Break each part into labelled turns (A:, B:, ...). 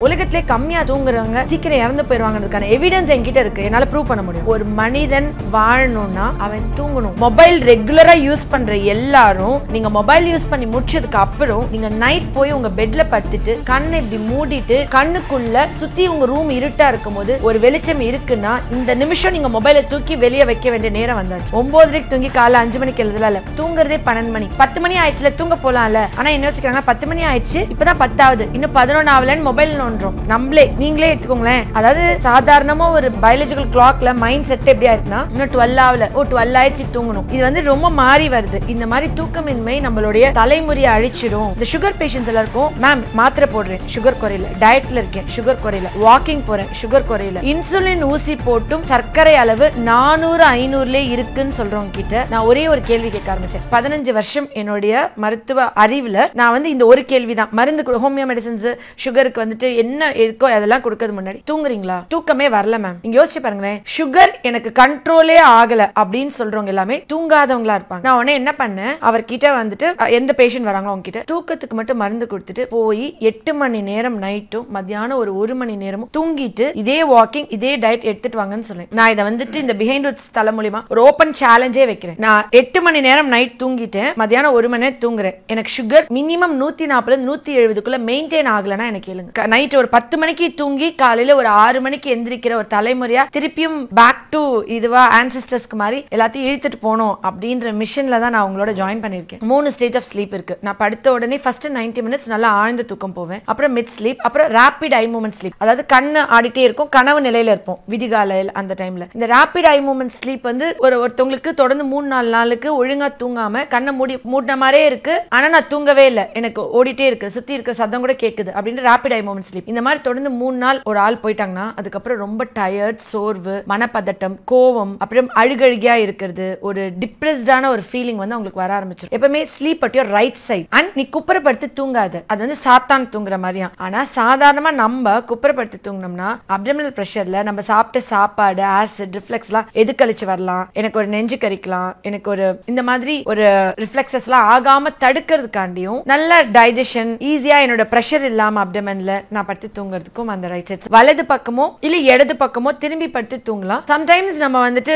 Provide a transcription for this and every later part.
A: உலகத்திலே கம்மியா தூங்குறவங்க சீக்கிரம் இறந்து போயிருவாங்கிறதுக்கான எவிடன்ஸ் என்கிட்ட இருக்கு. என்னால ப்ரூவ் பண்ண முடியும். ஒரு மனிதன் வாழணும்னா அவன் தூங்கணும். மொபைல் ரெகுலரா யூஸ் பண்ற எல்லாரும் நீங்க மொபைல் யூஸ் பண்ணி முடிச்சதுக்கு அப்புறம் நீங்க நைட் போய் உங்க பெட்ல படுத்துட்டு கண்ணை இப்படி மூடிட்டு கண்ணுக்குள்ள சுத்தி உங்க ரூம் இருட்டா இருக்கும்போது ஒரு வெளிச்சம் இருக்குன்னா இந்த நிமிஷம் நீங்க மொபைலை தூக்கி வெளியே வைக்க வேண்டிய நேரம் வந்தாச்சு. 9:30 தூங்கி காலை 5 மணிக்கு எழுதலாம் இல்ல, தூங்குறதே 12 மணி 10 மணி ஆயிடுச்சுல, தூங்க போலாம்ல. ஆனா என்ன யோசிக்கிறாங்க, 10 மணி ஆயிடுச்சு இப்பதான் 10 ஆகுது, இன்னும் 11 ஆகலன்னு மொபைல் நம்மளே நீங்களே எடுத்துக்கோங்களேன். அதாவது சாதாரணமா ஒரு பயாலஜிக்கல் கிளாக்ல மைண்ட் செட் எப்படி ஆயிருக்குன்னா இன்னும் 12 ஆகல, 12 ஆயிடுச்சு தூங்கணும். இது வந்து ரொம்ப மாறி வருது. இந்த மாதிரி தூக்கமின்மை நம்மளுடைய தலைமுறையை அழிச்சிடும். இந்த சுகர் பேஷண்ட்ஸ் எல்லாருக்கும் மேம் மாத்திரை போடுறேன் சுகர் குறையல, டயட்ல இருக்கேன் சுகர் குறையல, வாக்கிங் போறேன் சுகர் குறையல, இன்சுலின் ஊசி போட்டும் சர்க்கரை அளவு 400-500 இருக்குன்னு சொல்றவங்க கிட்ட நான் ஒரே ஒரு கேள்வி கேட்க ஆரம்பிச்சேன். 15 வருஷம் என்னுடைய மருத்துவ அறிவுல நான் வந்து இந்த ஒரு கேள்விதான், மருந்து ஹோமியோ மெடிசன்ஸ் சுகருக்கு வந்துட்டு என்ன இருக்கோ அதெல்லாம் கொடுக்கிறது முன்னாடி தூங்குறீங்களா? தூக்கமே வரல மேம். நீங்க யோசிச்சு பாருங்களேன், சுகர் எனக்கு கண்ட்ரோலே ஆகல அப்படின்னு சொல்றவங்க எல்லாமே தூங்காதவங்களா இருப்பாங்க. நான் உடனே என்ன பண்ணேன், அவர்கிட்ட வந்துட்டு எந்த பேஷண்ட் வராங்களோ அவங்க கிட்ட தூக்கத்துக்கு மட்டும் மருந்து கொடுத்துட்டு போய் 8 மணி நேரம் நைட்டும் மத்தியானம் ஒரு 1 மணி நேரமும் தூங்கிட்டு இதே வாக்கிங் இதே டயட் எடுத்துட்டு வாங்கன்னு சொன்னேன். நான் இதை வந்துட்டு இந்த பிஹைண்ட் ரூட்ஸ் தலை மூலியமா ஒரு ஓப்பன் சேலஞ்சே வைக்கிறேன். நான் 8 மணி நேரம் நைட் தூங்கிட்டேன், மத்தியானம் 1 மணி நேரம் தூங்குறேன், எனக்கு சுகர் மினிமம் 140-170 மெயின்டைன் ஆகலன்னா எனக்கு கேளுங்க. நைட் ஒரு 10 மணிக்கு தூங்கி காலையில ஒரு 6 மணிக்கு எந்திரிக்கிற ஒரு தலைமுறையா திருப்பியும் பேக் டு இதுவா ஆன்செஸ்டர்ஸ்க்கு மாதிரி எல்லாத்தையும் இழுத்துட்டு போனோம் அப்படின்ற மிஷன்ல தான் நான் உங்களோட ஜாயின் பண்ணிருக்கேன். 3 ஸ்டேஜ் ஆஃப் ஸ்லீப் இருக்கு. நான் படுத்த உடனே ஃபர்ஸ்ட் 90 மினிட்ஸ் நல்லா ஆழ்ந்த தூக்கம் போவேன், அப்புறம் மிட் ஸ்லீப், அப்புறம் ரேபிட் ஐ மூவ்மெண்ட் ஸ்லீப். அதாவது கண்ணு ஆடிட்டே இருக்கும், கனவு நிலையில இருப்போம் விதிகாலையில். அந்த டைம்ல இந்த ரேபிட் ஐ மூவ்மெண்ட் ஸ்லீப் வந்து ஒருத்தவங்களுக்கு தொடர்ந்து 3-4 நாளுக்கு ஒழுங்கா தூங்காம கண்ணை மூடின மாதிரியே இருக்கு, ஆனா நான் தூங்கவே இல்லை, எனக்கு ஓடிட்டே இருக்கு, சுத்தி இருக்கிற சத்தம் கூட கேக்குது அப்படின்னு ரேபிட் ஐ மூவ்மெண்ட் ஸ்லீப். இந்த மாதிரி தொடர்ந்து 3 நாள் ஒரு ஆள் போயிட்டாங்கன்னா அதுக்கப்புறம் ரொம்ப டயர்ட், சோர்வு, மனப்பதட்டம், கோவம், அப்புறம் அழுகழுகியா இருக்கிறது, ஒரு டிப்ரெஸ்டான ஒரு ஃபீலிங் வந்து அவங்களுக்கு வர ஆரம்பிச்சிடும். எப்பவுமே sleep at your right side and நீ குப்புறப்படுத்தி தூங்காத, அது வந்து சாத்தான் தூங்குற மாதிரியா. ஆனா சாதாரணமா நம்ம குப்புறப்படுத்தி தூங்கினோம்னா அப்டமினல் பிரஷர்ல நம்ம சாப்பிட்ட சாப்பாடு ஆசிட் ரிஃப்ளெக்ஸ்லாம் எதுக்கழிச்சு வரலாம், எனக்கு ஒரு நெஞ்சு கறிக்கலாம், எனக்கு ஒரு இந்த மாதிரி ஒரு ரிஃப்ளெக்ஸஸ்லாம் ஆகாம தடுக்கிறதுக்காண்டியும் நல்ல டைஜஷன் ஈஸியா என்னோட பிரஷர் இல்லாம அப்டமன்ல நான் படுத்து தூங்குறதுக்கும் அந்த ரைட் சைட்ஸ் வலது பக்கமோ இல்ல இடது பக்கமோ திரும்பி படுத்து தூங்கலாம். சம்டைம்ஸ் நம்ம வந்துட்டு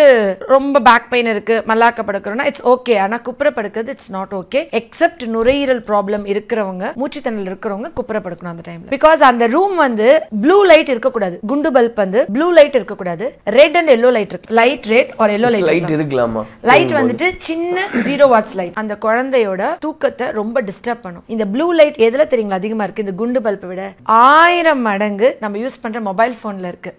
A: ரொம்ப பேக் பெயின் இருக்கு மல்லாக்க படுக்கிறோம்னா இட்ஸ் ஓகே, ஆனா குப்புற படுக்கிறது இட்ஸ் நாட் ஓகே. எக்ஸப்ட் நுரையீரல் ப்ராப்ளம் இருக்கிறவங்க, மூச்சுத்திணறல் இருக்கிறவங்க குப்புற படுக்கணும் அந்த டைம்ல. பிகாஸ் அந்த ரூம் வந்து ப்ளூ லைட் இருக்கக்கூடாது, குண்டு பல்ப் வந்து ப்ளூ லைட் இருக்கக்கூடாது, ரெட் அண்ட் எல்லோ லைட் இருக்கு, light red R yellow light இருக்கலாமா. லைட் வந்துட்டு சின்ன 0 வாட்ஸ் லைட் அந்த குழந்தையோட தூக்கத்தை ரொம்ப டிஸ்டர்ப் பண்ணும். இந்த ப்ளூ லைட் எதுல தெரியுங்களா அதிகமா இருக்கு, இந்த குண்டு பல்பை விட 1000 மடங்கு நம்ம யூஸ் பண்ற மொபைல் போன்ல இருக்கு.